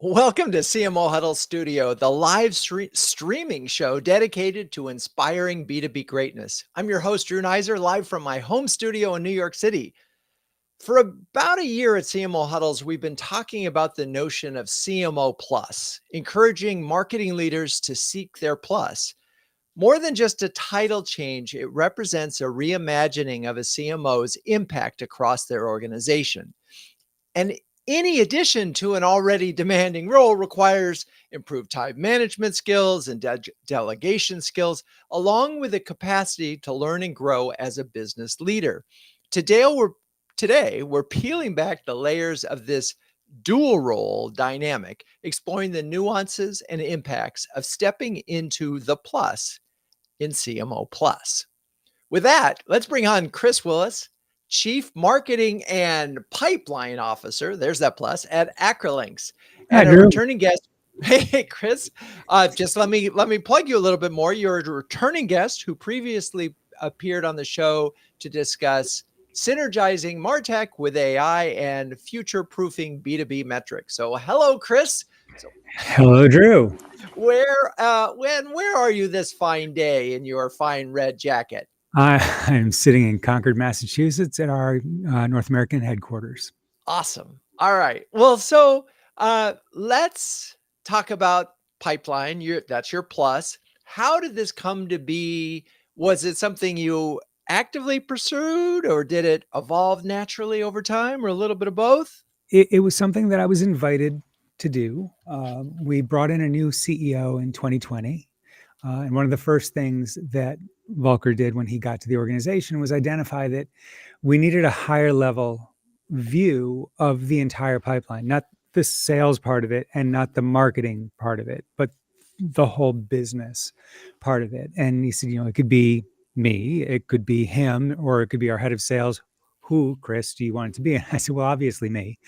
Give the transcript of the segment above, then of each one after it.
Welcome to CMO Huddles Studio, the live streaming show dedicated to inspiring B2B greatness. I'm your host, Drew Neiser, live from my home studio in New York City. For about a year at CMO Huddles, we've been talking about the notion of CMO Plus, encouraging marketing leaders to seek their plus. More than just a title change, it represents a reimagining of a CMO's impact across their organization. And any addition to an already demanding role requires improved time management skills and delegation skills, along with the capacity to learn and grow as a business leader. Today, we're peeling back the layers of this dual role dynamic, exploring the nuances and impacts of stepping into the plus in CMO Plus. With that, let's bring on Chris Willis, Chief Marketing and Pipeline Officer, there's that plus, at Acrolinx, Hi, and a Drew. returning guest. Hey, Chris, just let me plug you a little bit more. You're a returning guest who previously appeared on the show to discuss synergizing MarTech with AI and future-proofing B2B metrics. So hello, Chris. Hello, Drew. Where are you this fine day in your fine red jacket? I'm sitting in Concord, Massachusetts at our North American headquarters. Awesome. All right. Well, so let's talk about pipeline. That's your plus. How did this come to be? Was it something you actively pursued, or did it evolve naturally over time, or a little bit of both? It was something that I was invited to do. We brought in a new CEO in 2020. And one of the first things that Volker did when he got to the organization was identify that we needed a higher level view of the entire pipeline, not the sales part of it and not the marketing part of it, but the whole business part of it. And he said, it could be me, it could be him, or it could be our head of sales. Who, Chris, do you want it to be? And I said, well, obviously me.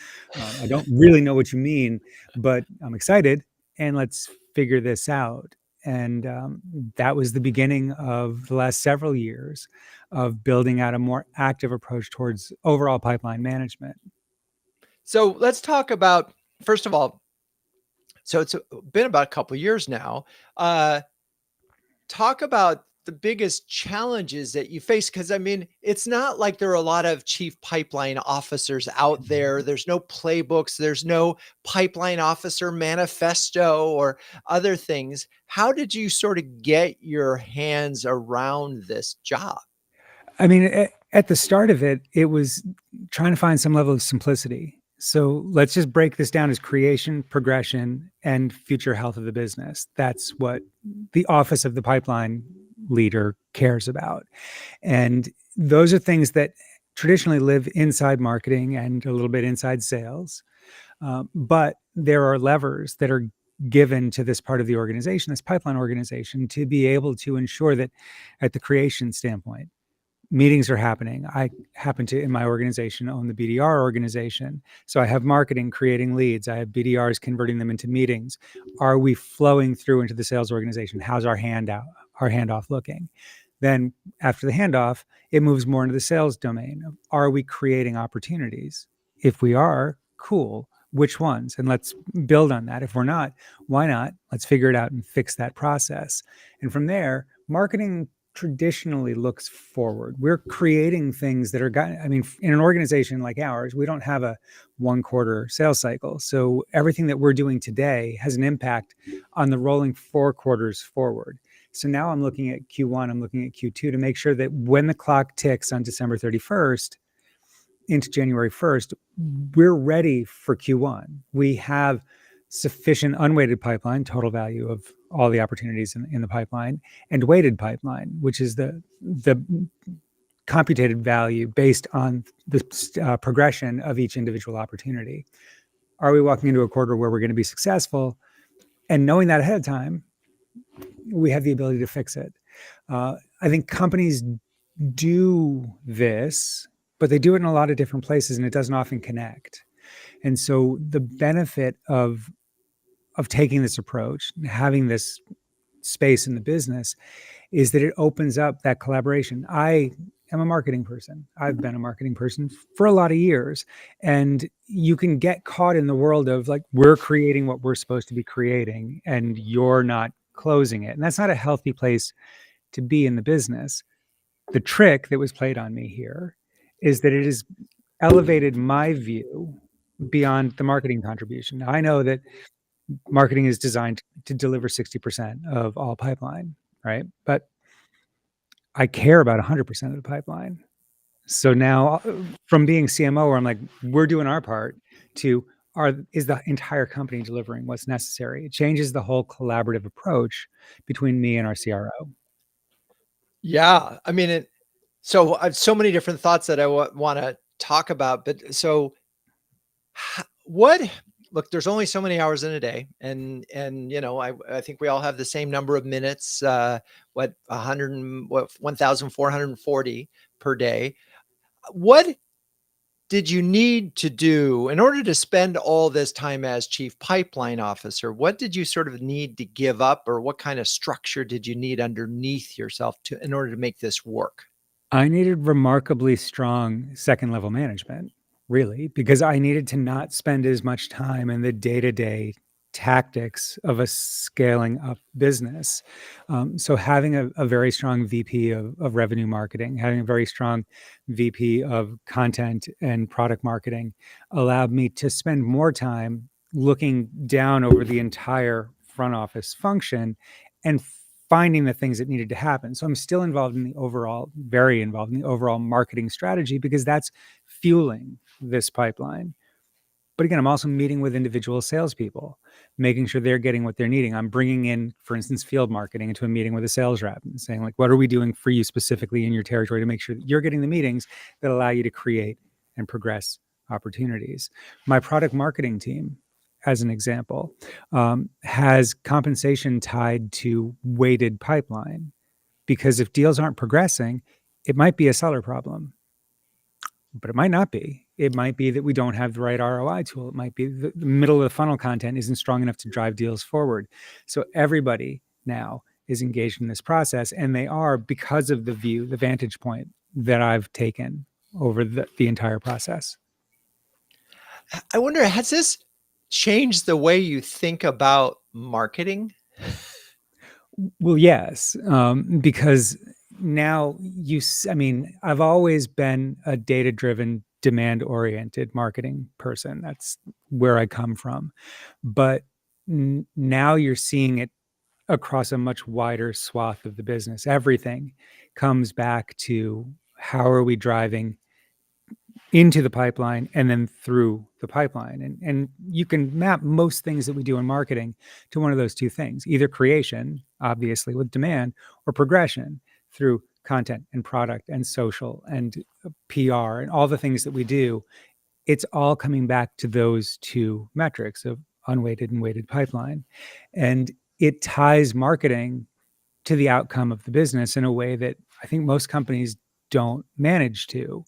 I don't really know what you mean, but I'm excited, and let's figure this out. And that was the beginning of the last several years of building out a more active approach towards overall pipeline management. So let's talk about, first of all, so it's been about a couple of years now. Talk about the biggest challenges that you face, because I mean, it's not like there are a lot of chief pipeline officers out there. There's no playbooks, there's no pipeline officer manifesto or other things. How did you sort of get your hands around this job? I mean, at the start of it, it was trying to find some level of simplicity. So let's just break this down as creation, progression, and future health of the business. That's what the office of the pipeline leader cares about. And those are things that traditionally live inside marketing and a little bit inside sales. But there are levers that are given to this part of the organization, this pipeline organization, to be able to ensure that at the creation standpoint, meetings are happening. I happen to, in my organization, own the BDR organization. So I have marketing creating leads. I have BDRs converting them into meetings. Are we flowing through into the sales organization? How's our handoff looking? Then after the handoff, it moves more into the sales domain. Are we creating opportunities? If we are, cool. Which ones? And let's build on that. If we're not, why not? Let's figure it out and fix that process. And from there, marketing traditionally looks forward. We're creating things that are, in an organization like ours, we don't have a 1 quarter sales cycle. So everything that we're doing today has an impact on the rolling 4 quarters forward. So now I'm looking at Q1, I'm looking at Q2 to make sure that when the clock ticks on December 31st into January 1st, we're ready for Q1. We have sufficient unweighted pipeline, total value of all the opportunities in the pipeline, and weighted pipeline, which is the computed value based on the progression of each individual opportunity. Are we walking into a quarter where we're going to be successful? And knowing that ahead of time, we have the ability to fix it. I think companies do this, but they do it in a lot of different places, and it doesn't often connect. And so the benefit of taking this approach, having this space in the business, is that it opens up that collaboration. I am a marketing person. I've been a marketing person for a lot of years. And you can get caught in the world of like, we're creating what we're supposed to be creating and you're not closing it. And that's not a healthy place to be in the business. The trick that was played on me here is that it has elevated my view beyond the marketing contribution. Now, I know that marketing is designed to deliver 60% of all pipeline, right? But I care about 100% of the pipeline. So now from being CMO where I'm like, we're doing our part to is the entire company delivering what's necessary? It changes the whole collaborative approach between me and our CRO. Yeah. I mean, so I've so many different thoughts that I want to talk about, but so what, look, there's only so many hours in a day and, I think we all have the same number of minutes, 1,440 per day. What did you need to do in order to spend all this time as chief pipeline officer? What did you sort of need to give up, or what kind of structure did you need underneath yourself in order to make this work? I needed remarkably strong second level management, really, because I needed to not spend as much time in the day-to-day tactics of a scaling up business. So having a very strong VP of revenue marketing, having a very strong VP of content and product marketing allowed me to spend more time looking down over the entire front office function and finding the things that needed to happen. So I'm still involved in the overall, very involved in the overall marketing strategy because that's fueling this pipeline. But again, I'm also meeting with individual salespeople, making sure they're getting what they're needing. I'm bringing in, for instance, field marketing into a meeting with a sales rep and saying, like, what are we doing for you specifically in your territory to make sure that you're getting the meetings that allow you to create and progress opportunities. My product marketing team, as an example, has compensation tied to weighted pipeline, because if deals aren't progressing, it might be a seller problem, but it might not be. It might be that we don't have the right ROI tool. It might be the middle of the funnel content isn't strong enough to drive deals forward. So everybody now is engaged in this process, and they are because of the vantage point that I've taken over the entire process. I wonder, has this changed the way you think about marketing? Well, yes, because now I've always been a data-driven, demand-oriented marketing person. That's where I come from. But now you're seeing it across a much wider swath of the business. Everything comes back to how are we driving into the pipeline and then through the pipeline. And you can map most things that we do in marketing to one of those two things, either creation, obviously with demand, or progression through content and product and social and PR and all the things that we do. It's all coming back to those two metrics of unweighted and weighted pipeline. And it ties marketing to the outcome of the business in a way that I think most companies don't manage to.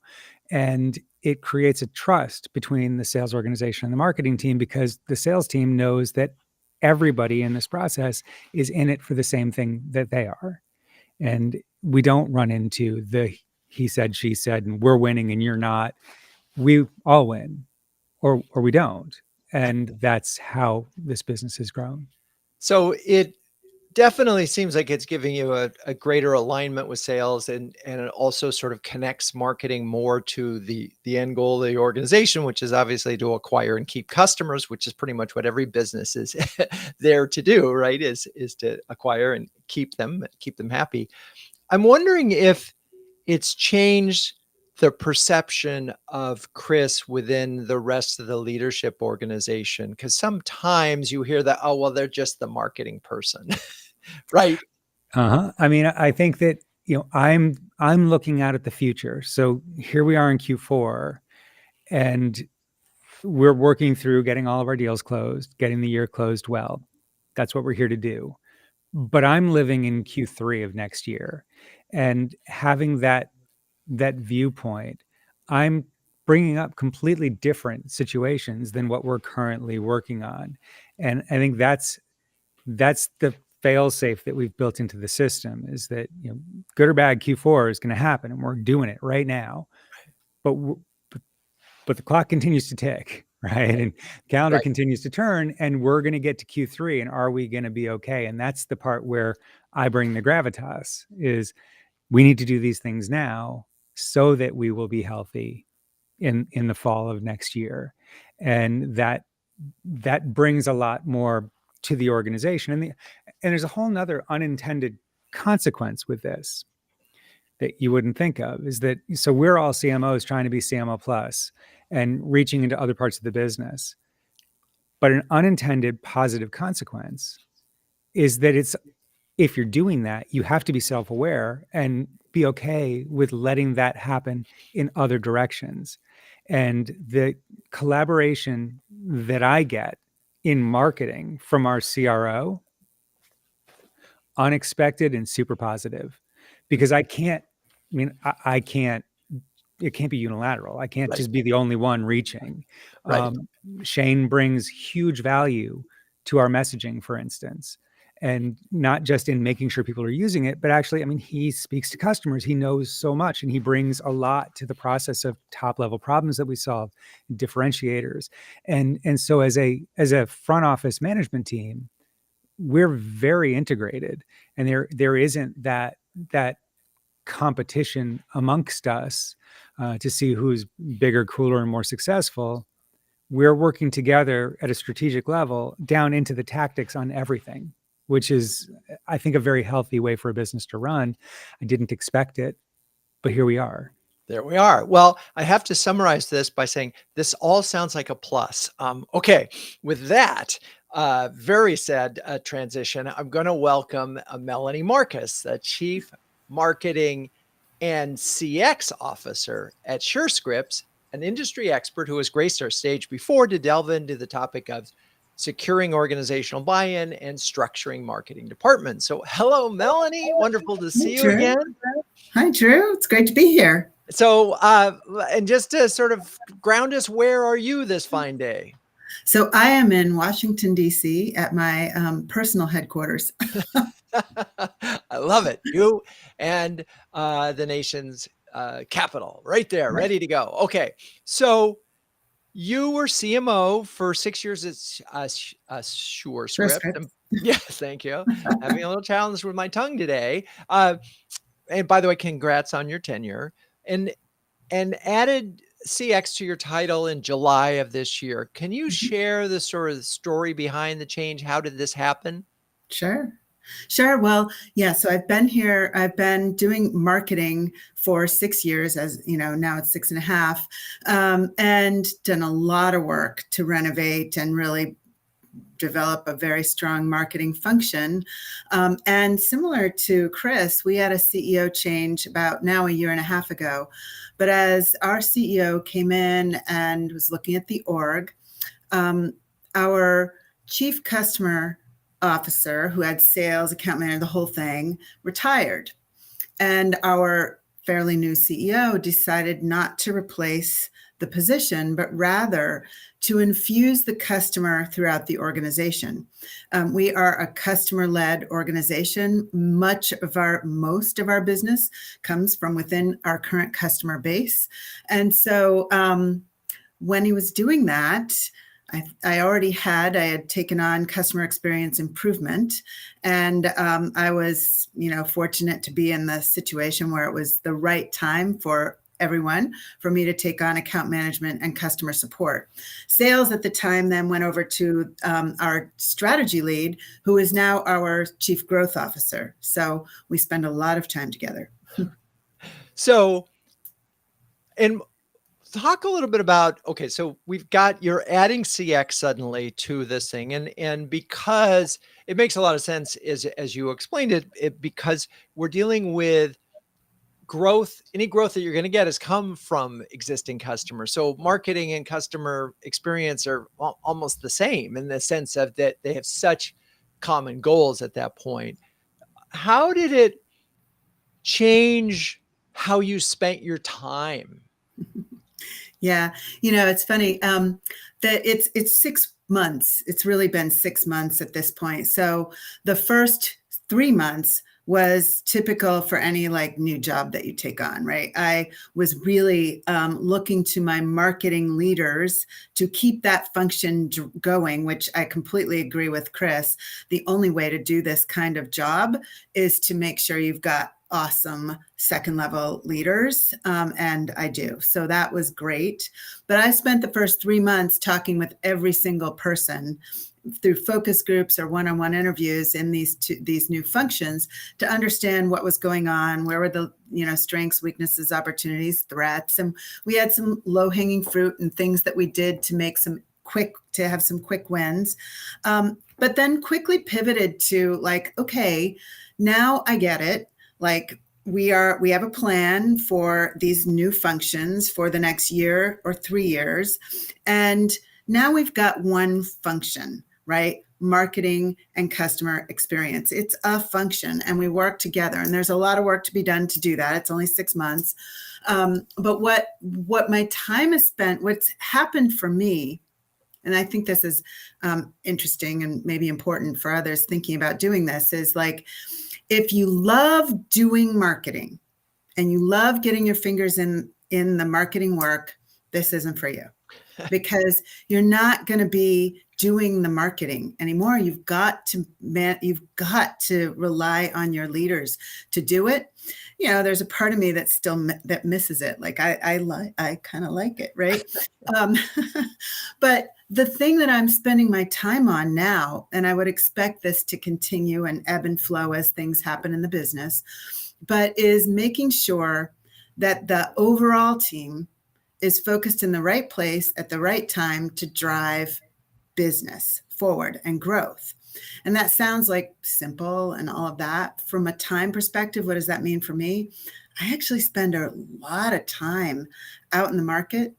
And it creates a trust between the sales organization and the marketing team, because the sales team knows that everybody in this process is in it for the same thing that they are. And we don't run into the he said, she said, and we're winning and you're not. We all win, or we don't. And that's how this business has grown. So it definitely seems like it's giving you a greater alignment with sales, and it also sort of connects marketing more to the end goal of the organization, which is obviously to acquire and keep customers, which is pretty much what every business is there to do, right? Is to acquire and keep them happy. I'm wondering if it's changed the perception of Chris within the rest of the leadership organization, because sometimes you hear that, oh, well, they're just the marketing person. Right. I mean, I think that, I'm looking out at the future. So here we are in Q4, and we're working through getting all of our deals closed, getting the year closed well. That's what we're here to do. But I'm living in Q3 of next year, and having that viewpoint, I'm bringing up completely different situations than what we're currently working on. And I think that's the fail safe that we've built into the system is that, good or bad, Q4 is going to happen, and we're doing it right now. But the clock continues to tick, right? And the calendar continues to turn, and we're going to get to Q3, and are we going to be okay? And that's the part where I bring the gravitas, is we need to do these things now so that we will be healthy in the fall of next year. And that brings a lot more to the organization. And there's a whole nother unintended consequence with this that you wouldn't think of, is that, so we're all CMOs trying to be CMO plus and reaching into other parts of the business. But an unintended positive consequence is that if you're doing that, you have to be self-aware and be okay with letting that happen in other directions. And the collaboration that I get in marketing from our CRO, unexpected and super positive, because I can't, it can't be unilateral. I can't just be the only one reaching. Shane brings huge value to our messaging, for instance, and not just in making sure people are using it, but actually, he speaks to customers. He knows so much, and he brings a lot to the process of top level problems that we solve, differentiators. And so as a front office management team, we're very integrated, and there isn't that competition amongst us to see who's bigger, cooler, and more successful. We're working together at a strategic level down into the tactics on everything, which is, I think, a very healthy way for a business to run. I didn't expect it, but here we are. There we are. Well, I have to summarize this by saying this all sounds like a plus. Okay, with that very sad transition, I'm going to welcome Melanie Marcus, the Chief Marketing and CX Officer at Surescripts, an industry expert who has graced our stage before to delve into the topic of securing organizational buy-in and structuring marketing departments. So hello, Melanie. Wonderful to see you again. Hi, Drew. It's great to be here. So, and just to sort of ground us, where are you this fine day? So I am in Washington, D.C. at my personal headquarters. I love it. You and the nation's capital right there, ready to go. Okay. So you were CMO for 6 years at Surescripts. Yes, thank you. Having a little challenge with my tongue today. And by the way, congrats on your tenure. And added CX to your title in July of this year. Can you share the sort of story behind the change? How did this happen? Sure. Well, yeah. So I've been here. I've been doing marketing for 6 years, as you know, now it's 6.5, and done a lot of work to renovate and really develop a very strong marketing function. And similar to Chris, we had a CEO change about now a year and a half ago. But as our CEO came in and was looking at the org, our chief customer officer, who had sales, account manager, the whole thing, retired. And our fairly new CEO decided not to replace the position, but rather to infuse the customer throughout the organization. We are a customer-led organization. Most of our business comes from within our current customer base. And so when he was doing that, I had taken on customer experience improvement, and I was, fortunate to be in the situation where it was the right time for everyone for me to take on account management and customer support. Sales at the time then went over to our strategy lead, who is now our chief growth officer. So we spend a lot of time together. So, and talk a little bit about, okay, so you're adding CX suddenly to this thing. And because it makes a lot of sense as you explained it, because we're dealing with growth, any growth that you're going to get has come from existing customers. So marketing and customer experience are almost the same in the sense of that they have such common goals at that point. How did it change how you spent your time? Yeah, it's funny that it's months. It's really been 6 months at this point. So the first 3 months was typical for any like new job that you take on, right? I was really looking to my marketing leaders to keep that function going, which I completely agree with Chris. The only way to do this kind of job is to make sure you've got awesome second level leaders. And I do. So that was great. But I spent the first 3 months talking with every single person through focus groups or one-on-one interviews in these new functions to understand what was going on, where were the strengths, weaknesses, opportunities, threats, and we had some low-hanging fruit and things that we did to have some quick wins, but then quickly pivoted to like, okay, now I get it. Like we have a plan for these new functions for the next year or 3 years, and now we've got one function, right? Marketing and customer experience. It's a function and we work together, and there's a lot of work to be done to do that. It's only 6 months. But what my time is spent, what's happened for me, and I think this is interesting and maybe important for others thinking about doing this, is like, if you love doing marketing and you love getting your fingers in the marketing work, this isn't for you. Because you're not going to be doing the marketing anymore. You've got to rely on your leaders to do it. There's a part of me that still that misses it. Like I kind of like it, right? But the thing that I'm spending my time on now, and I would expect this to continue and ebb and flow as things happen in the business, but is making sure that the overall team is focused in the right place at the right time to drive business forward and growth. And that sounds like simple and all of that. From a time perspective, what does that mean for me? I actually spend a lot of time out in the market,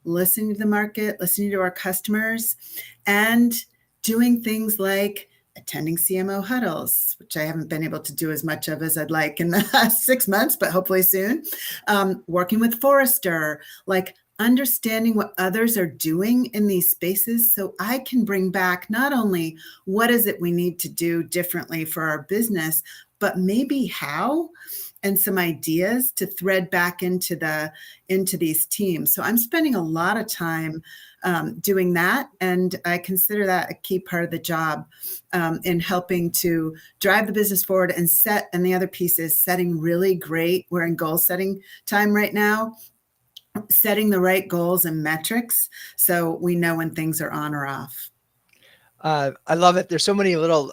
listening to the market, listening to our customers, and doing things like attending CMO Huddles, which I haven't been able to do as much of as I'd like in the last 6 months, but hopefully soon. Working with Forrester, like understanding what others are doing in these spaces so I can bring back not only what is it we need to do differently for our business, but maybe how, and some ideas to thread back into these teams. So I'm spending a lot of time doing that. And I consider that a key part of the job in helping to drive the business forward and the other piece is setting really great, we're in goal setting time right now, setting the right goals and metrics so we know when things are on or off. I love it. There's so many little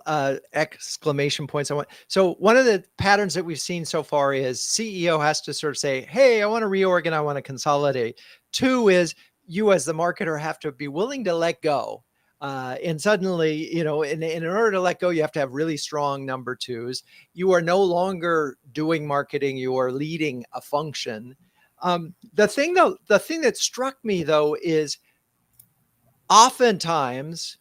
exclamation points. So one of the patterns that we've seen so far is CEO has to sort of say, hey, I want to reorganize, I want to consolidate. 2 is you as the marketer have to be willing to let go. And suddenly, in order to let go, you have to have really strong number 2s. You are no longer doing marketing. You are leading a function. The thing that struck me though, is oftentimes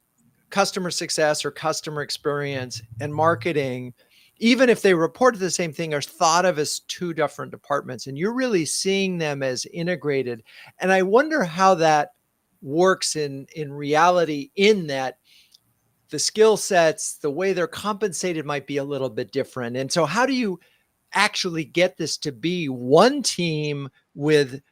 customer success or customer experience and marketing, even if they report to the same thing, are thought of as 2 different departments, and you're really seeing them as integrated. And I wonder how that works in reality, in that the skill sets, the way they're compensated might be a little bit different. And so how do you actually get this to be one team with,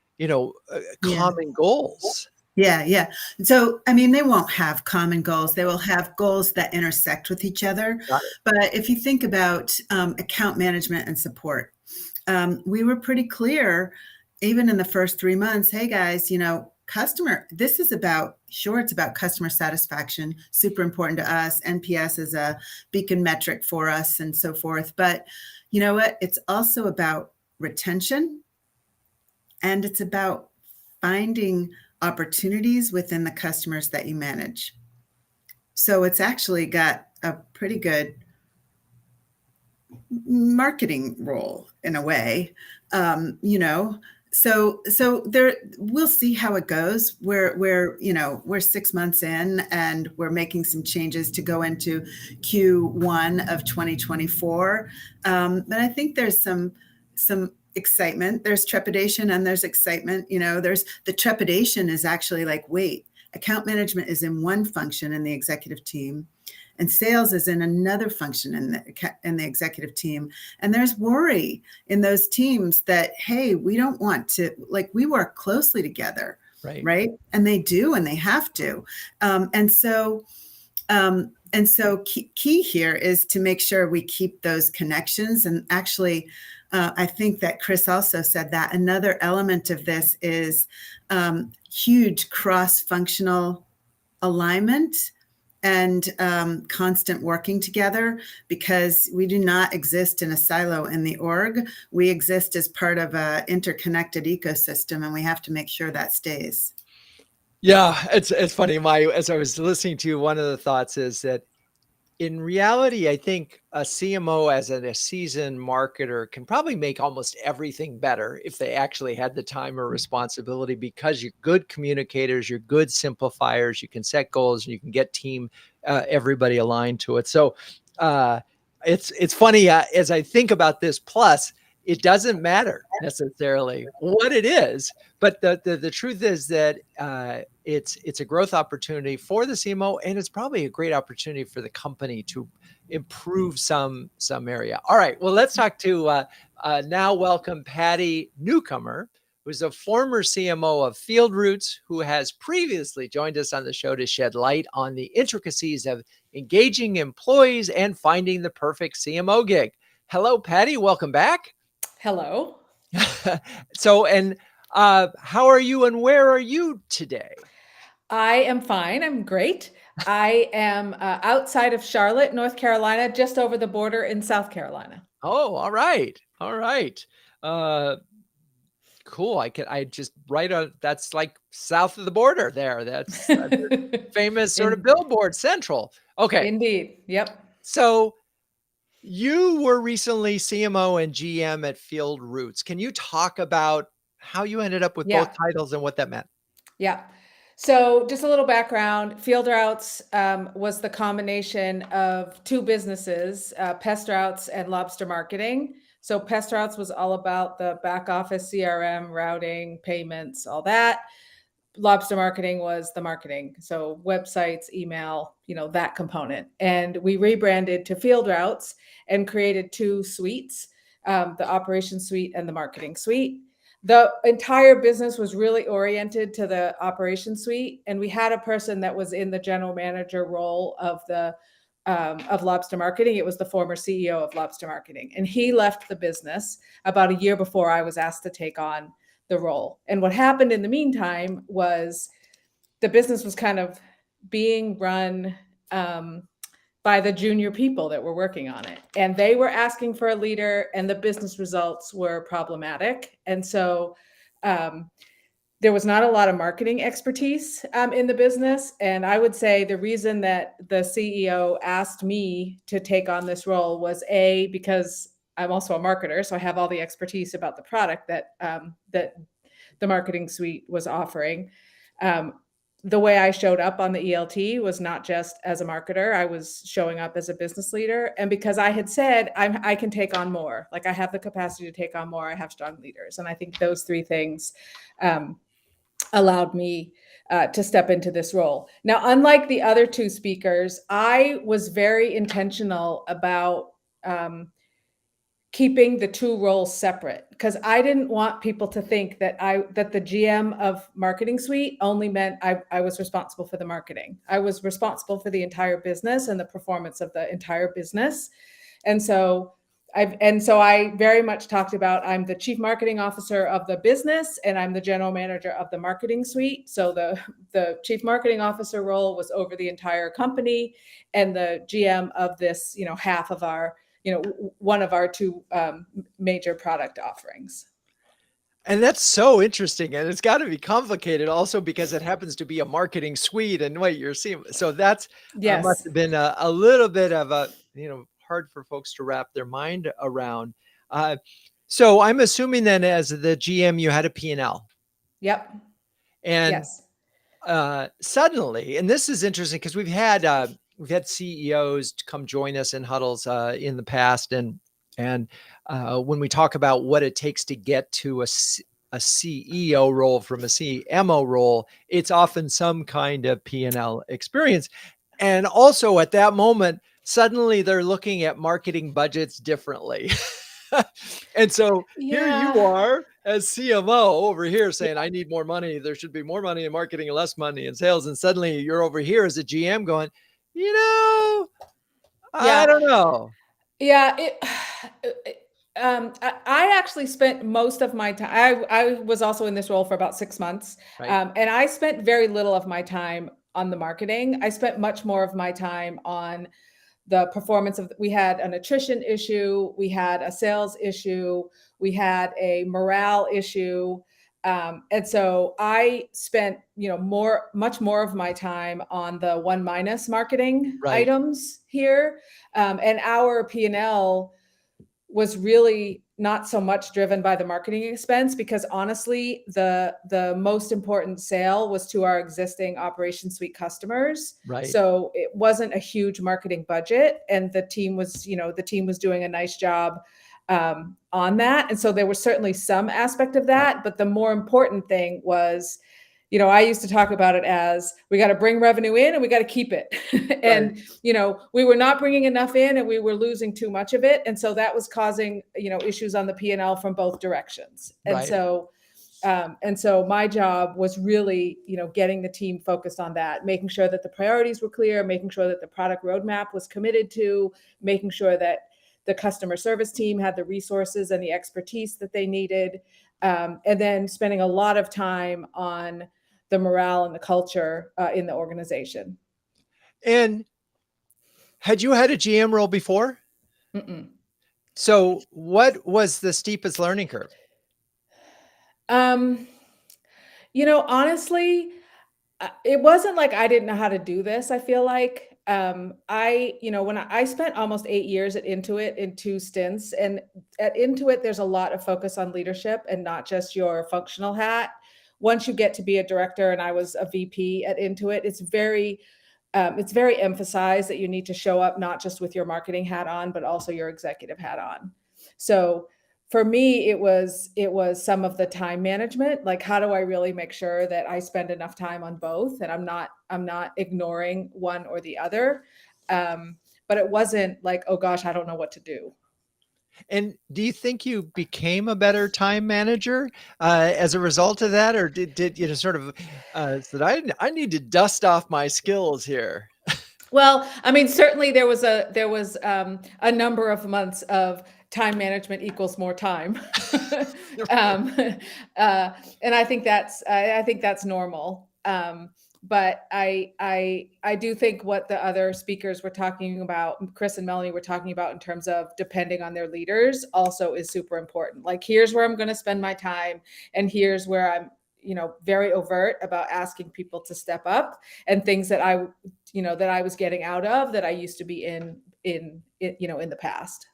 common goals? Yeah. So, I mean, they won't have common goals. They will have goals that intersect with each other. But if you think about account management and support, we were pretty clear, even in the first 3 months, hey guys, this is it's about customer satisfaction, super important to us. NPS is a beacon metric for us and so forth. But you know what? It's also about retention, and it's about finding opportunities within the customers that you manage. So it's actually got a pretty good marketing role in a way, So there, we'll see how it goes. We're 6 months in, and we're making some changes to go into Q1 of 2024. But I think there's some excitement. There's trepidation and there's excitement. There's the trepidation is actually like, wait, account management is in one function in the executive team, and sales is in another function in the executive team. And there's worry in those teams that, hey, we don't want to, like, we work closely together, right? And they do, and they have to. And so key here is to make sure we keep those connections. And actually, I think that Chris also said that another element of this is huge cross-functional alignment and constant working together, because we do not exist in a silo in the org. We exist as part of an interconnected ecosystem, and we have to make sure that stays. Yeah, it's funny. As I was listening to you, one of the thoughts is that in reality, I think a CMO as a seasoned marketer can probably make almost everything better if they actually had the time or responsibility, because you're good communicators, you're good simplifiers, you can set goals, and you can get everybody aligned to it. So it's funny as I think about this. Plus, it doesn't matter necessarily what it is, but the truth is that it's a growth opportunity for the CMO, and it's probably a great opportunity for the company to improve some area. All right, well, let's talk to now welcome Patti Newcomer, who's a former CMO of FieldRoutes, who has previously joined us on the show to shed light on the intricacies of engaging employees and finding the perfect CMO gig. Hello, Patti. Welcome back. Hello. So, and how are you, and where are you today? I am fine. I'm great. I am outside of Charlotte, North Carolina, just over the border in South Carolina. Oh, all right. All right. Cool. I just right on, that's like south of the border there. That's famous sort of billboard central. Okay. Indeed. Yep. So you were recently CMO and GM at FieldRoutes. Can you talk about how you ended up with both titles and what that meant? Yeah. So just a little background. FieldRoutes was the combination of two businesses, PestRoutes and Lobster Marketing. So PestRoutes was all about the back office CRM, routing, payments, all that. Lobster Marketing was the marketing. So websites, email, that component. And we rebranded to FieldRoutes and created two suites, the operations suite and the marketing suite. The entire business was really oriented to the operations suite. And we had a person that was in the general manager role of Lobster Marketing. It was the former CEO of Lobster Marketing. And he left the business about a year before I was asked to take on the role. And what happened in the meantime was the business was kind of being run by the junior people that were working on it. And they were asking for a leader, and the business results were problematic. And so there was not a lot of marketing expertise in the business. And I would say the reason that the CEO asked me to take on this role was because I'm also a marketer, so I have all the expertise about the product that the marketing suite was offering. The way I showed up on the ELT was not just as a marketer, I was showing up as a business leader. And because I had said, I can take on more, like I have the capacity to take on more, I have strong leaders. And I think those three things allowed me to step into this role. Now, unlike the other two speakers, I was very intentional about keeping the two roles separate, because I didn't want people to think that the GM of Marketing Suite only meant I was responsible for the marketing. I was responsible for the entire business and the performance of the entire business. And so I very much talked about, I'm the chief marketing officer of the business and I'm the general manager of the marketing suite. So the chief marketing officer role was over the entire company, and the GM of this, half of our, one of our two major product offerings. And that's so interesting. And it's got to be complicated also because it happens to be a marketing suite and what you're seeing. So that's must have been a little bit of a, hard for folks to wrap their mind around. So I'm assuming then as the GM, you had a P&L. Yep. And suddenly, and this is interesting because we've had CEOs to come join us in Huddles in the past. And when we talk about what it takes to get to a CEO role from a CMO role, it's often some kind of P&L experience. And also at that moment, suddenly they're looking at marketing budgets differently. And so here you are as CMO over here saying, I need more money. There should be more money in marketing and less money in sales. And suddenly you're over here as a GM going, I don't know. Yeah, I actually spent most of my time. I was also in this role for about 6 months, Right. and I spent very little of my time on the marketing. I spent much more of my time on the performance of. We had an attrition issue, we had a sales issue, we had a morale issue. And so I spent, much more of my time on the 1- marketing Right. items here. And our P&L was really not so much driven by the marketing expense, because honestly, the most important sale was to our existing Operations Suite customers. Right. So it wasn't a huge marketing budget, and the team was doing a nice job on that. And so there was certainly some aspect of that, but the more important thing was, I used to talk about it as we got to bring revenue in and we got to keep it. And, we were not bringing enough in and we were losing too much of it. And so that was causing, issues on the P&L from both directions. And so my job was really, getting the team focused on that, making sure that the priorities were clear, making sure that the product roadmap was committed to, making sure that the customer service team had the resources and the expertise that they needed. And then spending a lot of time on the morale and the culture in the organization. And had you had a GM role before? Mm-mm. So what was the steepest learning curve? Honestly, it wasn't like I didn't know how to do this. I feel like when I spent almost 8 years at Intuit in 2 stints, and at Intuit, there's a lot of focus on leadership and not just your functional hat. Once you get to be a director, and I was a VP at Intuit, it's very emphasized that you need to show up not just with your marketing hat on, but also your executive hat on. So for me, it was some of the time management. Like, how do I really make sure that I spend enough time on both, and I'm not ignoring one or the other. But it wasn't like, oh gosh, I don't know what to do. And do you think you became a better time manager as a result of that, or did you sort of said, I need to dust off my skills here? Well, I mean, certainly there was a number of months of time management equals more time, and I think that's normal. But I do think what the other speakers were talking about, Chris and Melanie were talking about, in terms of depending on their leaders, also is super important. Like, here's where I'm going to spend my time, and here's where I'm, very overt about asking people to step up, and things that I was getting out of that I used to be in the past.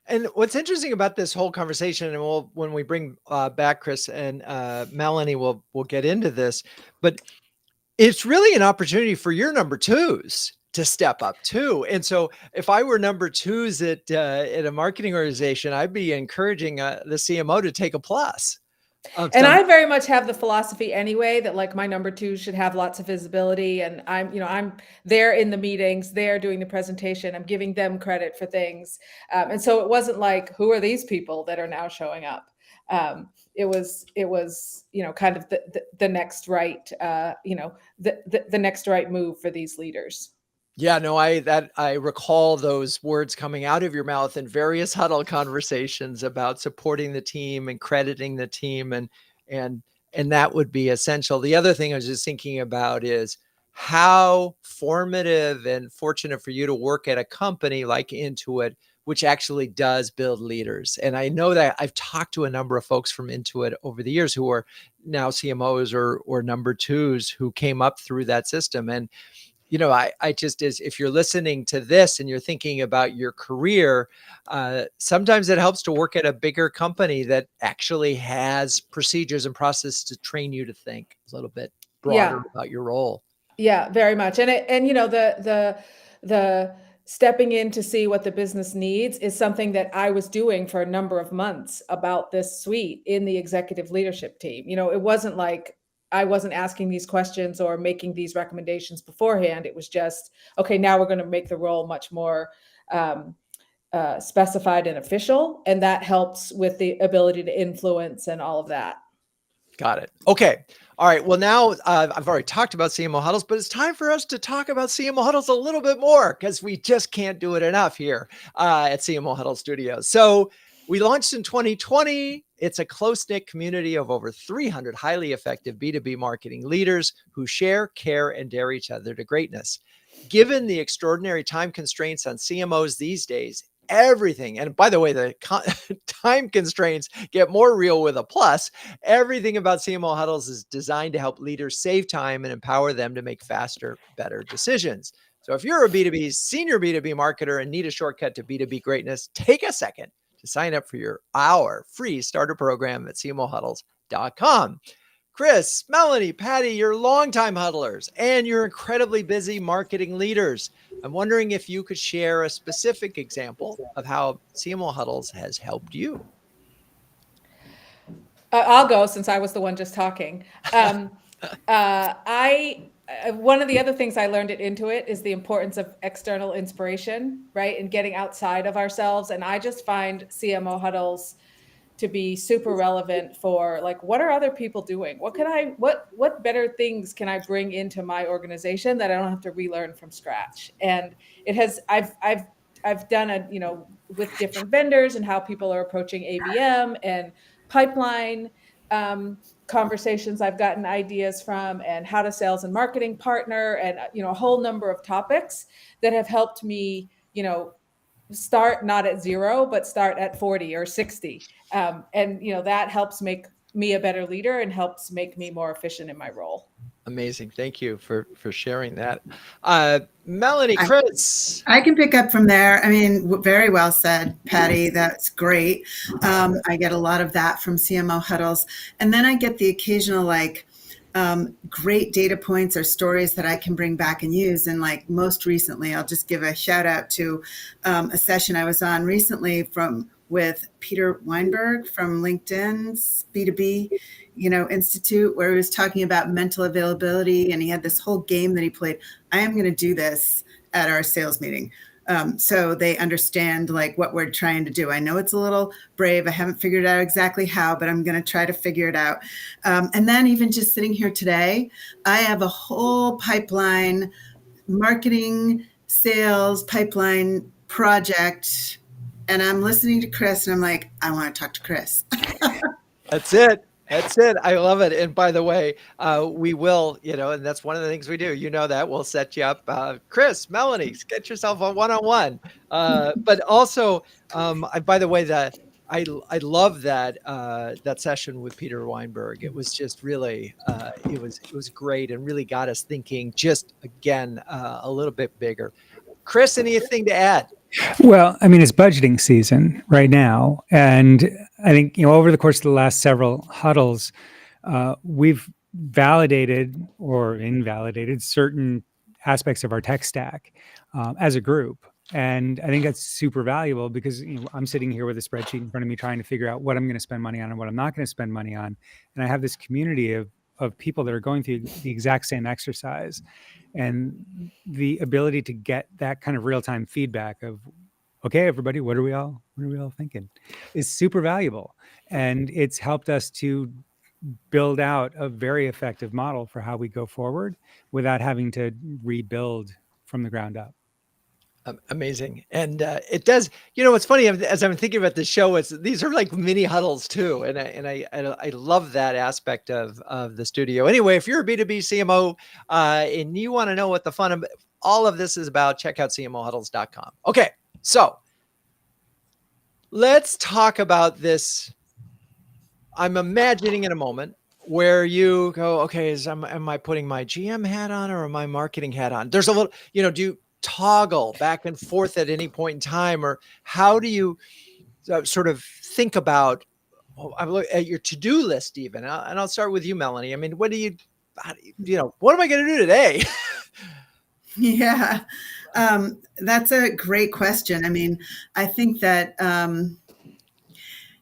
And what's interesting about this whole conversation, and when we bring back Chris and Melanie, we'll get into this, but it's really an opportunity for your number twos to step up too. And so if I were number twos at a marketing organization, I'd be encouraging the CMO to take a plus. And I very much have the philosophy anyway that, like, my number two should have lots of visibility, and I'm there in the meetings, there doing the presentation, I'm giving them credit for things. And so it wasn't like, who are these people that are now showing up? It was kind of the next right, the next right move for these leaders. Yeah, no, I recall those words coming out of your mouth in various huddle conversations about supporting the team and crediting the team, and that would be essential. The other thing I was just thinking about is how formative and fortunate for you to work at a company like Intuit, which actually does build leaders. And I know that I've talked to a number of folks from Intuit over the years who are now CMOs or number twos who came up through that system. And I just, if you're listening to this and you're thinking about your career, sometimes it helps to work at a bigger company that actually has procedures and processes to train you to think a little bit broader about your role. Yeah, very much. And the stepping in to see what the business needs is something that I was doing for a number of months about this suite in the executive leadership team. It wasn't like I wasn't asking these questions or making these recommendations beforehand. It was just, okay, now we're going to make the role much more specified and official. And that helps with the ability to influence and all of that. Got it. Okay. All right. Well, now I've already talked about CMO Huddles, but it's time for us to talk about CMO Huddles a little bit more because we just can't do it enough here at CMO Huddles Studio. So we launched in 2020. It's a close-knit community of over 300 highly effective B2B marketing leaders who share, care, and dare each other to greatness. Given the extraordinary time constraints on CMOs these days, everything, and by the way, the time constraints get more real with a plus. Everything about CMO Huddles is designed to help leaders save time and empower them to make faster, better decisions. So if you're a senior B2B marketer and need a shortcut to B2B greatness, take a second to sign up for our free starter program at cmohuddles.com. Chris, Melanie, Patti, you're longtime huddlers and you're incredibly busy marketing leaders. I'm wondering if you could share a specific example of how CMO Huddles has helped you. I'll go since I was the one just talking. One of the other things I learned at Intuit is the importance of external inspiration, right? And getting outside of ourselves. And I just find CMO Huddles to be super relevant for like, what are other people doing? What better things can I bring into my organization that I don't have to relearn from scratch? And I've done with different vendors and how people are approaching ABM and pipeline conversations I've gotten ideas from, and how to sales and marketing partner, and a whole number of topics that have helped me, start not at 0, but start at 40 or 60. And that helps make me a better leader and helps make me more efficient in my role. Amazing. Thank you for sharing that. Melanie, Chris. I can pick up from there. I mean, very well said, Patti. That's great. I get a lot of that from CMO Huddles. And then I get the occasional great data points or stories that I can bring back and use. And most recently, I'll just give a shout out to a session I was on recently with Peter Weinberg from LinkedIn's B2B, Institute, where he was talking about mental availability. And he had this whole game that he played. I am going to do this at our sales meeting. So they understand what we're trying to do. I know it's a little brave. I haven't figured out exactly how, but I'm going to try to figure it out. And then even just sitting here today, I have a whole pipeline, marketing, sales, pipeline project. And I'm listening to Chris and I'm like, I want to talk to Chris. That's it. I love it. And by the way, we will, and that's one of the things we do. That we'll set you up. Chris, Melanie, get yourself a one-on-one. But also, by the way, that I love that session with Peter Weinberg. It was just really, it was great and really got us thinking just again, a little bit bigger. Chris, anything to add? Well, I mean, it's budgeting season right now. And I think, over the course of the last several huddles, we've validated or invalidated certain aspects of our tech stack as a group. And I think that's super valuable because I'm sitting here with a spreadsheet in front of me trying to figure out what I'm going to spend money on and what I'm not going to spend money on. And I have this community of people that are going through the exact same exercise. And the ability to get that kind of real-time feedback of, okay, everybody, what are we all thinking, is super valuable. And it's helped us to build out a very effective model for how we go forward without having to rebuild from the ground up. Amazing. And it does, what's funny as I'm thinking about this show, these are like mini huddles too. And I love that aspect of the studio. Anyway, if you're a B2B CMO and you want to know what the fun of all of this is about, check out cmohuddles.com. Okay. So let's talk about this. I'm imagining in a moment where you go, okay, am I putting my GM hat on or my marketing hat on? There's a little, do you toggle back and forth at any point in time, or how do you sort of think about at your to-do list even? And I'll start with you, Melanie. I mean, what am I going to do today? Yeah, that's a great question. I mean, I think that, I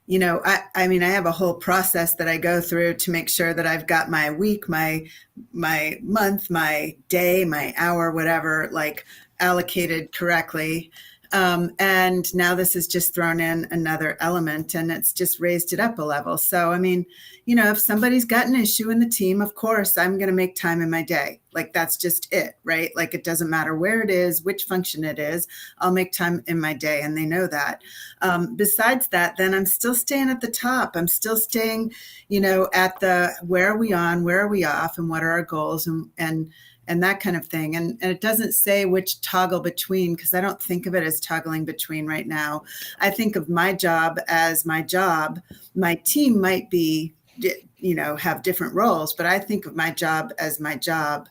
mean, I have a whole process that I go through to make sure that I've got my week, my month, my day, my hour, whatever, like allocated correctly. And now this has just thrown in another element and it's just raised it up a level. So, I mean, if somebody's got an issue in the team, of course, I'm going to make time in my day. Like, that's just it, right? Like, it doesn't matter where it is, which function it is, I'll make time in my day. And they know that. Besides that, then I'm still staying at the top. I'm still staying, at the, where are we on, where are we off, and what are our goals, and that kind of thing. And it doesn't say which toggle between, because I don't think of it as toggling between right now. I think of my job as my job. My team might be, have different roles, but I think of my job as my job.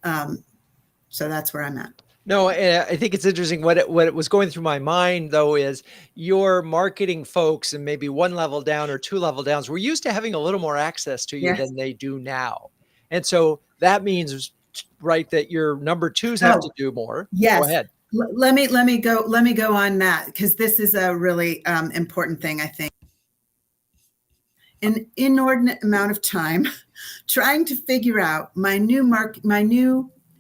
So that's where I'm at. No, I think it's interesting. What it was going through my mind, though, is your marketing folks, and maybe one level down or two level downs, we're used to having a little more access to you than they do now. And so that means, right, that your number twos have to do more. Yes. Go ahead. Let me go on that, because this is a really important thing, I think. An inordinate amount of time trying to figure out my new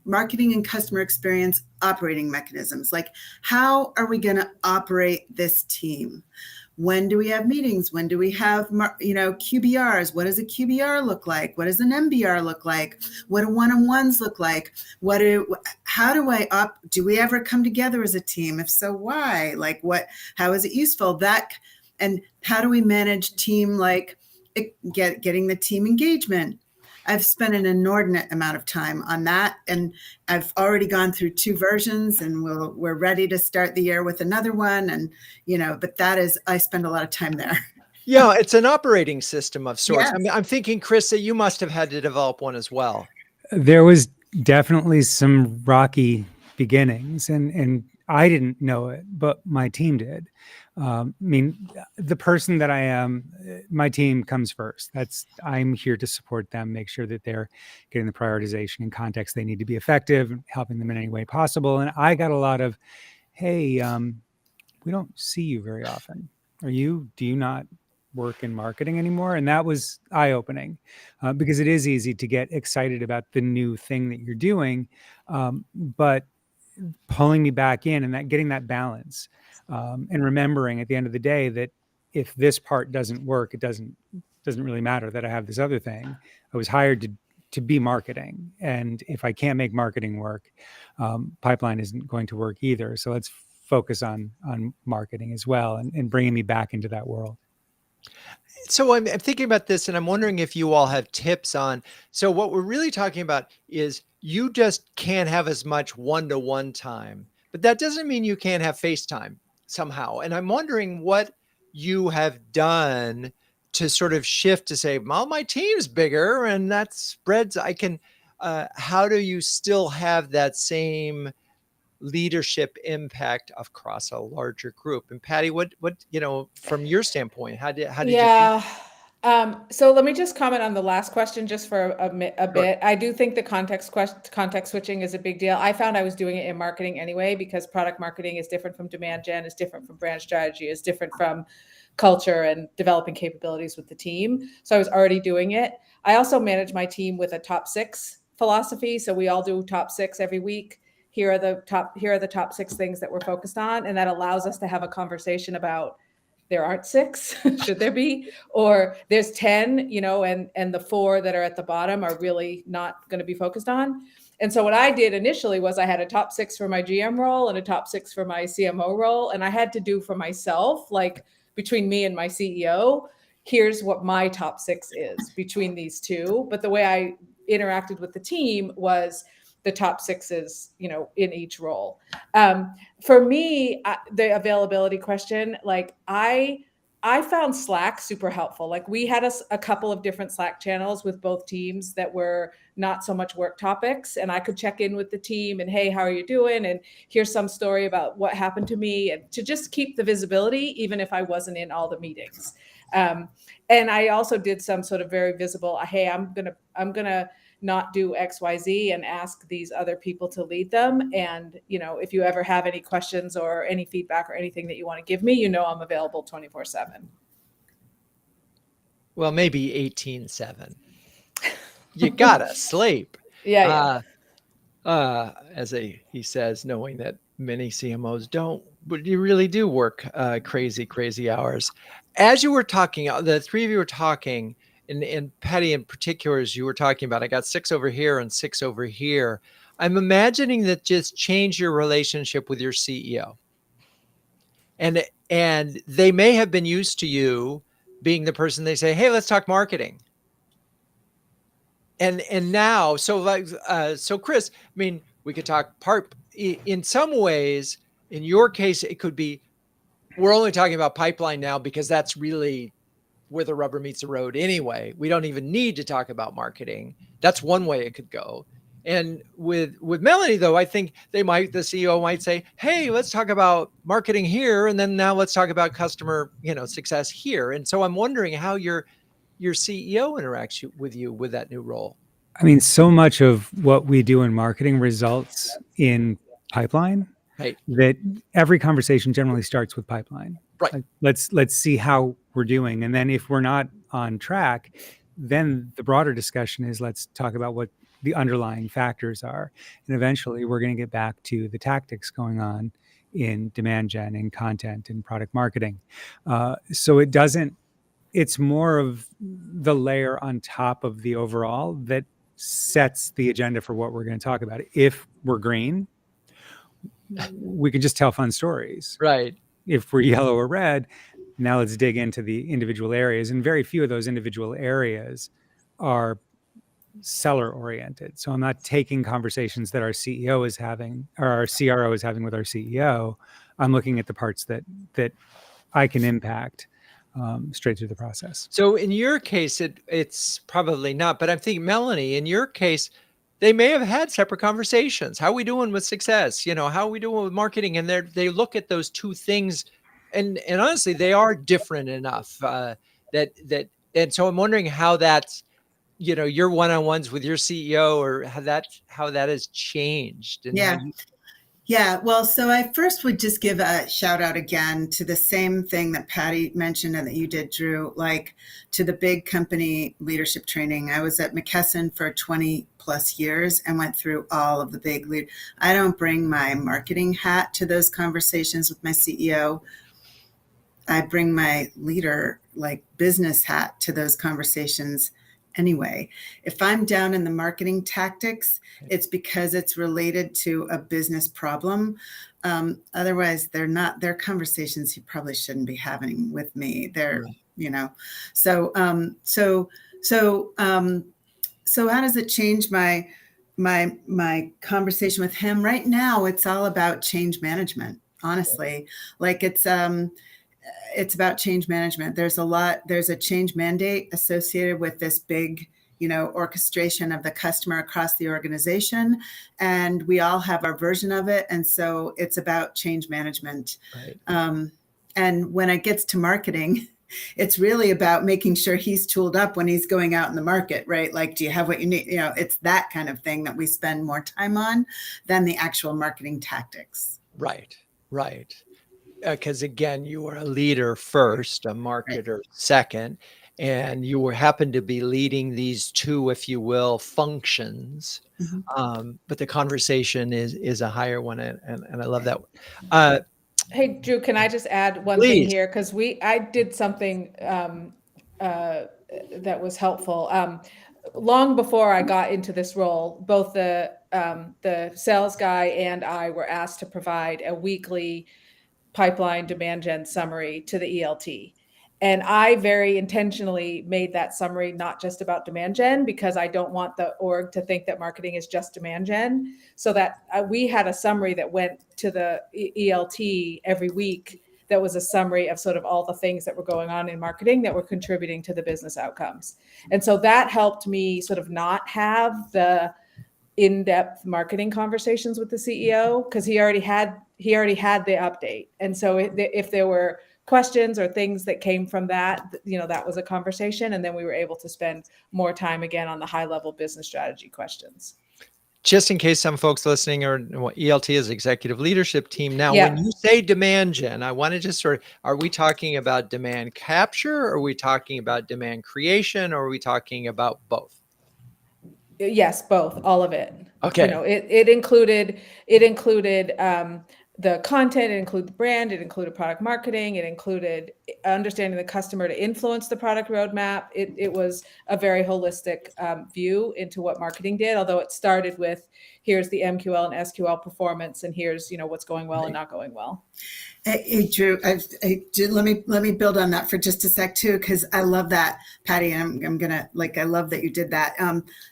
marketing and customer experience operating mechanisms. Like, how are we going to operate this team? When do we have meetings? When do we have, QBRs? What does a QBR look like? What does an MBR look like? What do one-on-ones look like? Do we ever come together as a team? If so, why? Like, how is it useful? And how do we manage team, like getting the team engagement? I've spent an inordinate amount of time on that, and I've already gone through 2 versions, and we're ready to start the year with another one. And, but I spend a lot of time there. Yeah, it's an operating system of sorts. Yes. I mean, I'm thinking, Chris, that you must have had to develop one as well. There was definitely some rocky beginnings, and I didn't know it, but my team did. I mean, the person that I am, my team comes first. I'm here to support them, make sure that they're getting the prioritization and context they need to be effective, helping them in any way possible. And I got a lot of, hey, we don't see you very often. Do you not work in marketing anymore? And that was eye-opening, because it is easy to get excited about the new thing that you're doing, but pulling me back in and getting that balance, and remembering at the end of the day that if this part doesn't work, it doesn't really matter that I have this other thing. I was hired to be marketing, and if I can't make marketing work, pipeline isn't going to work either. So let's focus on marketing as well, and bringing me back into that world. So I'm thinking about this, and I'm wondering if you all have tips on. So what we're really talking about is you just can't have as much one-to-one time, but that doesn't mean you can't have FaceTime somehow. And I'm wondering what you have done to sort of shift to say, well, my team's bigger and that spreads. How do you still have that same leadership impact across a larger group? And Patti, what from your standpoint, how did you do? So let me just comment on the last question just for a bit. Sure. I do think the context switching is a big deal. I found I was doing it in marketing anyway, because product marketing is different from demand gen, is different from brand strategy, is different from culture and developing capabilities with the team. So I was already doing it. I also manage my team with a top 6 philosophy. So we all do top 6 every week. Here are the top 6 things that we're focused on. And that allows us to have a conversation about, there aren't 6, should there be? Or there's 10, and the 4 that are at the bottom are really not going to be focused on. And so what I did initially was I had a top 6 for my GM role and a top 6 for my CMO role. And I had to do for myself, like between me and my CEO, here's what my top 6 is between these 2. But the way I interacted with the team was the top 6s, in each role. For me, the availability question, like I found Slack super helpful. Like we had a couple of different Slack channels with both teams that were not so much work topics. And I could check in with the team and, hey, how are you doing? And here's some story about what happened to me, and to just keep the visibility, even if I wasn't in all the meetings. And I also did some sort of very visible, hey, I'm gonna not do XYZ and ask these other people to lead them. And, if you ever have any questions or any feedback or anything that you want to give me, I'm available 24/7. Well, maybe 18/7. You gotta sleep. Yeah. He says, knowing that many CMOs don't, but you really do work crazy hours. As you were talking, the three of you were talking, and Patti in particular, as you were talking about, I got 6 over here and 6 over here. I'm imagining that just change your relationship with your CEO. And they may have been used to you being the person they say, hey, let's talk marketing. And now, so Chris, I mean, we could talk in some ways. In your case, it could be, we're only talking about pipeline now because that's really where the rubber meets the road anyway. We don't even need to talk about marketing. That's one way it could go. And with Melanie, though, I think the CEO might say, hey, let's talk about marketing here. And then now let's talk about customer, success here. And so I'm wondering how your CEO interacts with you with that new role. I mean, so much of what we do in marketing results in pipeline, right? That every conversation generally starts with pipeline. Right. Like, let's see how we're doing. And then if we're not on track, then the broader discussion is, let's talk about what the underlying factors are. And eventually we're going to get back to the tactics going on in demand gen and content and product marketing. So it's more of the layer on top of the overall that sets the agenda for what we're going to talk about. If we're green, we can just tell fun stories. Right. If we're yellow or red, now let's dig into the individual areas. And very few of those individual areas are seller oriented. So I'm not taking conversations that our CEO is having or our CRO is having with our CEO. I'm looking at the parts that I can impact straight through the process. So in your case, it's probably not, but I'm thinking, Melanie, in your case, they may have had separate conversations. How are we doing with success? How are we doing with marketing? And they look at those two things, and honestly, they are different enough and so I'm wondering how that's, your one-on-ones with your CEO, or how that has changed. And Yeah. Well, so I first would just give a shout out again to the same thing that Patti mentioned and that you did, Drew, like to the big company leadership training. I was at McKesson for 20 plus years and went through all of the big I don't bring my marketing hat to those conversations with my CEO. I bring my leader, like business hat, to those conversations anyway. If I'm down in the marketing tactics, it's because it's related to a business problem. Otherwise, they're conversations you probably shouldn't be having with me. They're, so how does it change my conversation with him? Right now, it's all about change management, honestly. Like it's about change management. There's a change mandate associated with this big, orchestration of the customer across the organization. And we all have our version of it. And so it's about change management. Right. And when it gets to marketing, it's really about making sure he's tooled up when he's going out in the market, right? Like, do you have what you need? It's that kind of thing that we spend more time on than the actual marketing tactics. Right. Because again, you were a leader first, a marketer second, and you happen to be leading these two, if you will, functions. Mm-hmm. But the conversation is a higher one, and I love that. Hey, Drew, can I just add one thing here? Because I did something that was helpful. Long before I got into this role, both the sales guy and I were asked to provide a weekly pipeline demand gen summary to the ELT. And I very intentionally made that summary not just about demand gen, because I don't want the org to think that marketing is just demand gen. So that we had a summary that went to the ELT every week that was a summary of sort of all the things that were going on in marketing that were contributing to the business outcomes. And so that helped me sort of not have the in-depth marketing conversations with the CEO, because he already had the update. And so if there were questions or things that came from that, that was a conversation. And then we were able to spend more time again on the high level business strategy questions. Just in case some folks listening are ELT is executive leadership team. Now, Yeah. when you say demand gen, I want to just are we talking about demand capture? Or are we talking about demand creation? Or are we talking about both? Yes, both, all of it. Okay. It included the content, it included the brand, it included product marketing, it included understanding the customer to influence the product roadmap. It was a very holistic view into what marketing did, although it started with here's the MQL and SQL performance, and here's what's going well and not going well. Hey, Drew, let me build on that for just a sec too, because I love that, Patti. I'm gonna I love that you did that.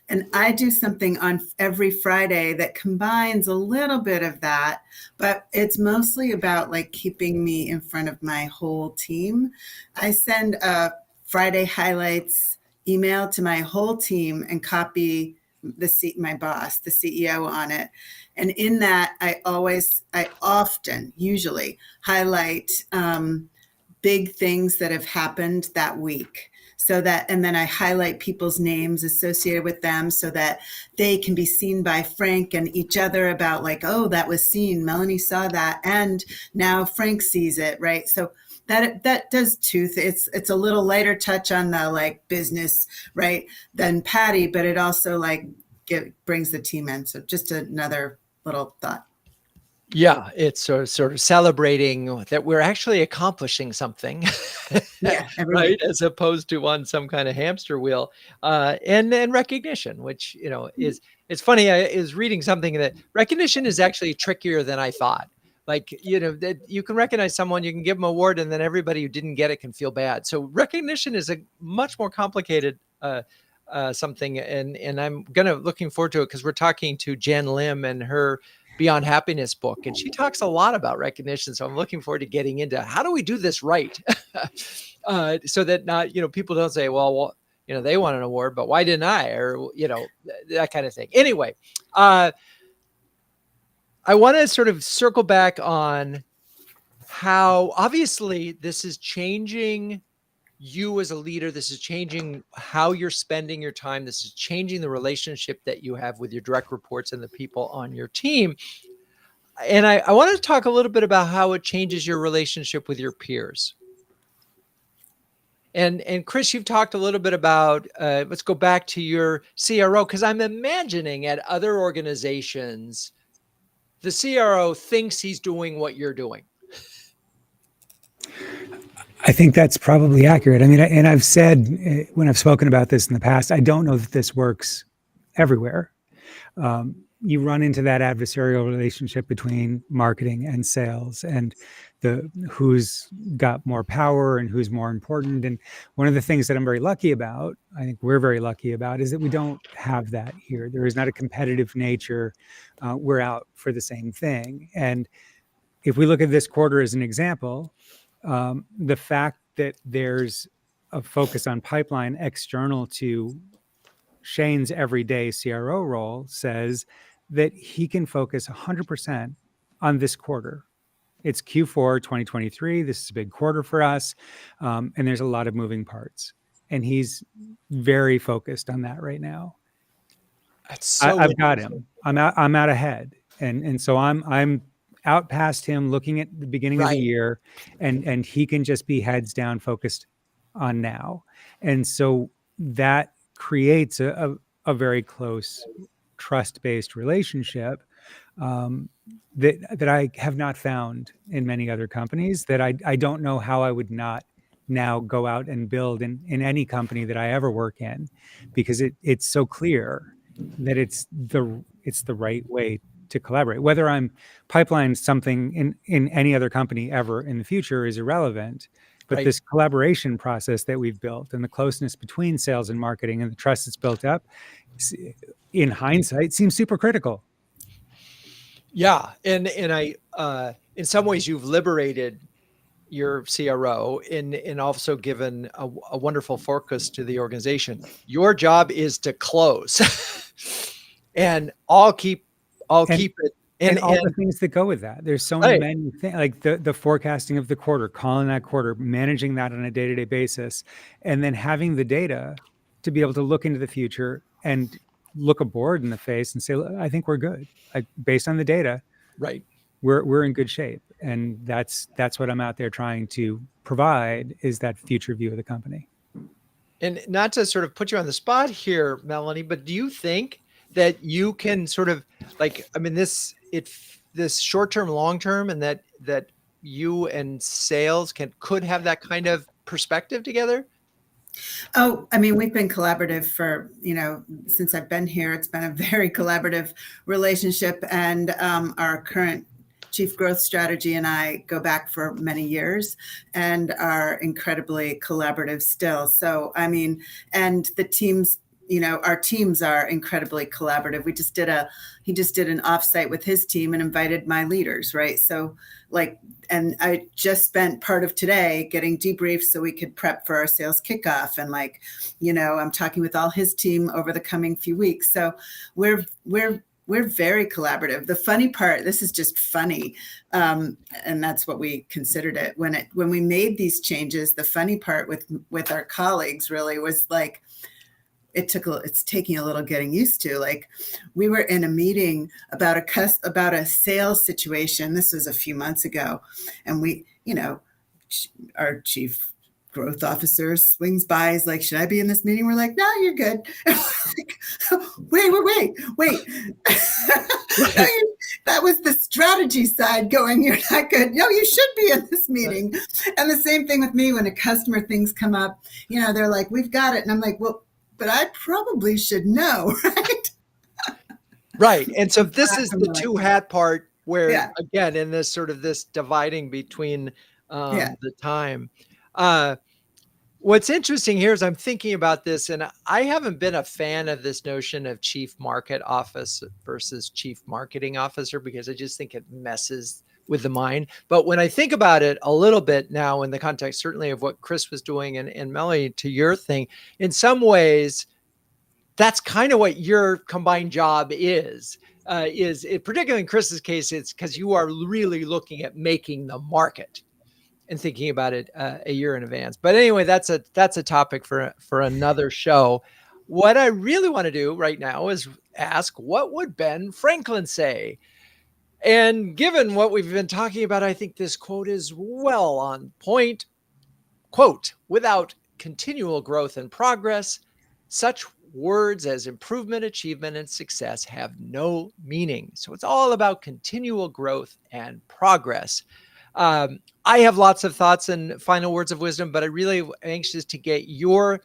And I do something on every Friday that combines a little bit of that, but it's mostly about keeping me in front of my whole team. I send a Friday highlights email to my whole team and copy my boss, the CEO, on it. And in that, I often usually highlight big things that have happened that week. And then I highlight people's names associated with them so that they can be seen by Frank and each other about oh, that was seen. Melanie saw that. And now Frank sees it, right? So that does it's a little lighter touch on the business, right, than Patti, but it also brings the team in. So just another little thought. Yeah, it's sort of celebrating that we're actually accomplishing something, yeah, right? As opposed to on some kind of hamster wheel, and recognition, which is it's funny. I is reading something that recognition is actually trickier than I thought. That you can recognize someone, you can give them an award, and then everybody who didn't get it can feel bad. So recognition is a much more complicated something, and I'm looking forward to it because we're talking to Jen Lim and her Beyond Happiness book, and she talks a lot about recognition. So I'm looking forward to getting into how do we do this right, so that not people don't say, well, they won an award, but why didn't I, or that kind of thing. Anyway, I want to sort of circle back on how obviously this is changing you as a leader. This is changing how you're spending your time. This is changing the relationship that you have with your direct reports and the people on your team. And I want to talk a little bit about how it changes your relationship with your peers. And Chris, you've talked a little bit about, let's go back to your CRO, because I'm imagining at other organizations, the CRO thinks he's doing what you're doing. I think that's probably accurate. I mean, and I've said when I've spoken about this in the past, I don't know that this works everywhere. You run into that adversarial relationship between marketing and sales, and who's got more power and who's more important. And one of the things that I'm very lucky about, I think we're very lucky about, is that we don't have that here. There is not a competitive nature. We're out for the same thing. And if we look at this quarter as an example, the fact that there's a focus on pipeline external to Shane's everyday CRO role says that he can focus 100% on this quarter. It's Q4 2023. This is a big quarter for us. And there's a lot of moving parts. And he's very focused on that right now. I've got him. I'm out ahead. And so I'm out past him looking at the beginning of the year, and he can just be heads down focused on now. And so that creates a very close trust-based relationship that I have not found in many other companies, that I don't know how I would not now go out and build in any company that I ever work in, because it's so clear that it's the right way to collaborate. Whether I'm pipeline something in any other company ever in the future is irrelevant. But this collaboration process that we've built and the closeness between sales and marketing and the trust that's built up, in hindsight, seems super critical. Yeah. And I, in some ways you've liberated your CRO and also given a wonderful focus to the organization. Your job is to close and I'll keep it And all the and things that go with that. There's so right, many things, like the forecasting of the quarter, calling that quarter, managing that on a day-to-day basis, and then having the data to be able to look into the future and look a board in the face and say, I think we're good. Based on the data, right. we're in good shape. And that's what I'm out there trying to provide, is that future view of the company. And not to sort of put you on the spot here, Melanie, but do you think that you can sort of like, I mean, this short-term, long-term, and that you and sales could have that kind of perspective together? Oh, I mean, we've been collaborative for, since I've been here. It's been a very collaborative relationship, and our current chief growth strategy and I go back for many years and are incredibly collaborative still. So, I mean, and the teams, our teams are incredibly collaborative. He just did an offsite with his team and invited my leaders, right? So and I just spent part of today getting debriefed so we could prep for our sales kickoff. And I'm talking with all his team over the coming few weeks. So we're very collaborative. The funny part, this is just funny, and that's what we considered it when we made these changes. The funny part with our colleagues really was like, it's taking a little getting used to. Like, we were in a meeting about a sales situation. This was a few months ago, and we, our chief growth officer swings by, is like, should I be in this meeting? We're like, no, you're good. Wait. That was the strategy side going, you're not good. No, you should be in this meeting. And the same thing with me when a customer things come up, they're like, we've got it. And I'm like, well, but I probably should know, right? Right. And so this is the two hat part where, Yeah. again, in this sort of this dividing between the time. What's interesting here is I'm thinking about this, and I haven't been a fan of this notion of chief market office versus chief marketing officer, because I just think it messes with the mind. But when I think about it a little bit now, in the context certainly of what Chris was doing, and Melanie, to your thing, in some ways, that's kind of what your combined job is particularly in Chris's case, it's because you are really looking at making the market and thinking about it a year in advance. But anyway, that's a topic for another show. What I really want to do right now is ask, what would Ben Franklin say? And given what we've been talking about, I think this quote is well on point. Quote, without continual growth and progress, such words as improvement, achievement, and success have no meaning. So it's all about continual growth and progress. I have lots of thoughts and final words of wisdom, but I really am anxious to get your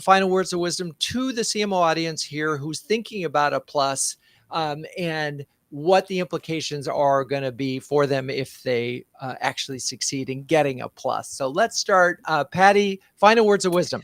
final words of wisdom to the CMO audience here who's thinking about a plus, and what the implications are going to be for them if they actually succeed in getting a plus. So let's start. Patti, final words of wisdom.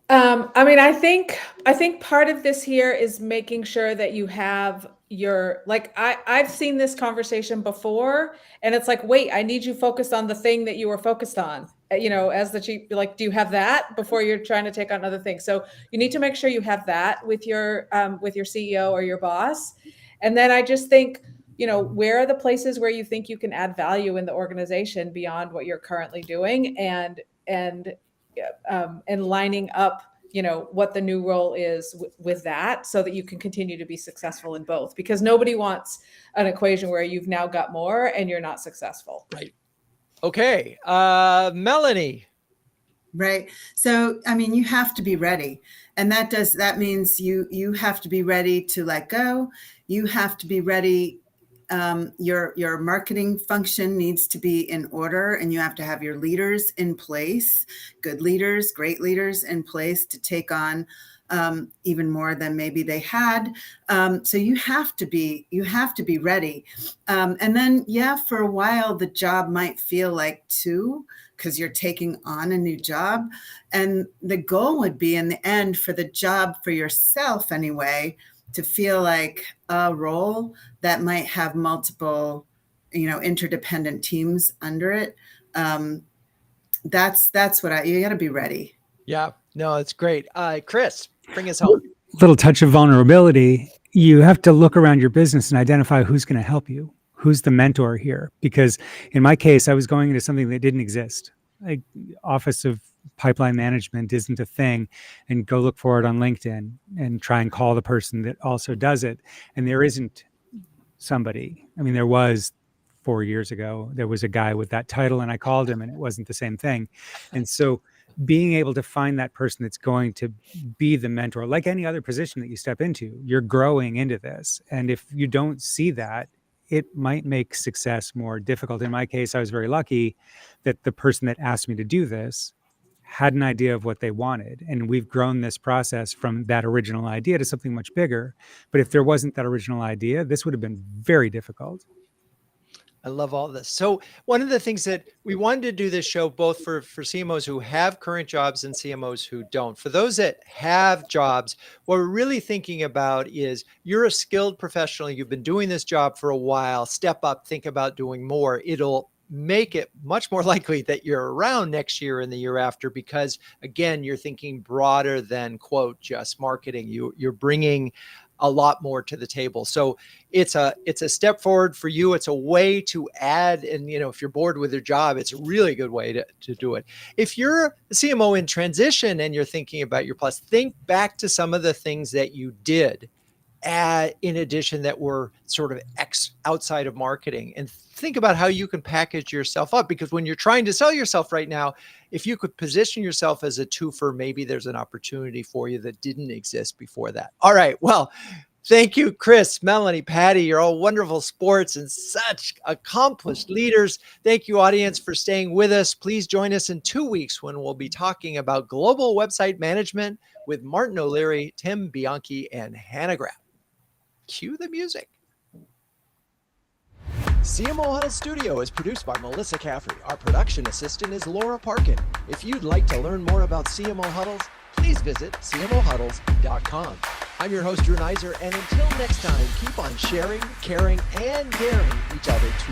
I mean, I think part of this here is making sure that you have your, like, I've seen this conversation before, and it's like, wait, I need you focused on the thing that you were focused on, as the chief, like, do you have that before you're trying to take on other things? So you need to make sure you have that with your CEO or your boss. And then I just think, where are the places where you think you can add value in the organization beyond what you're currently doing, and lining up, what the new role is with that, so that you can continue to be successful in both, because nobody wants an equation where you've now got more and you're not successful. Right. Okay. Melanie. Right. So, I mean, you have to be ready. And that means you have to be ready to let go. You have to be ready. Your marketing function needs to be in order, and you have to have your leaders in place, good leaders, great leaders in place to take on even more than maybe they had. So you have to be ready. And then, for a while, the job might feel like two, because you're taking on a new job. And the goal would be, in the end, for the job for yourself anyway, to feel like a role that might have multiple, interdependent teams under it. That's what you got to be ready. Yeah, no, it's great. Chris, bring us home. Little touch of vulnerability you have to look around your business and identify who's going to help you, who's the mentor here. Because in my case, I was going into something that didn't exist. Like Office of Pipeline Management isn't a thing, and go look for it on LinkedIn and try and call the person that also does it. And there isn't somebody. I mean, there was 4 years ago, there was a guy with that title, and I called him and it wasn't the same thing. And so being able to find that person that's going to be the mentor, like any other position that you step into, you're growing into this. And if you don't see that, it might make success more difficult. In my case, I was very lucky that the person that asked me to do this had an idea of what they wanted. And we've grown this process from that original idea to something much bigger. But if there wasn't that original idea, this would have been very difficult. I love all this. So one of the things that we wanted to do this show, both for CMOs who have current jobs and CMOs who don't, for those that have jobs, what we're really thinking about is you're a skilled professional. You've been doing this job for a while. Step up, think about doing more. It'll make it much more likely that you're around next year and the year after, because again, you're thinking broader than quote, just marketing. You're bringing a lot more to the table. So it's a step forward for you. It's a way to add, and if you're bored with your job, it's a really good way to do it. If you're a CMO in transition and you're thinking about your plus, think back to some of the things that you did in addition that were sort of outside of marketing, and think about how you can package yourself up, because when you're trying to sell yourself right now, if you could position yourself as a twofer, maybe there's an opportunity for you that didn't exist before that. All right. Well, thank you, Chris, Melanie, Patti. You're all wonderful sports and such accomplished leaders. Thank you, audience, for staying with us. Please join us in 2 weeks when we'll be talking about global website management with Martin O'Leary, Tim Bianchi, and Hannah Graff. Cue the music. CMO Huddles Studio is produced by Melissa Caffrey. Our production assistant is Laura Parkin. If you'd like to learn more about CMO Huddles, please visit cmohuddles.com. I'm your host, Drew Neiser, and until next time, keep on sharing, caring, and daring each other to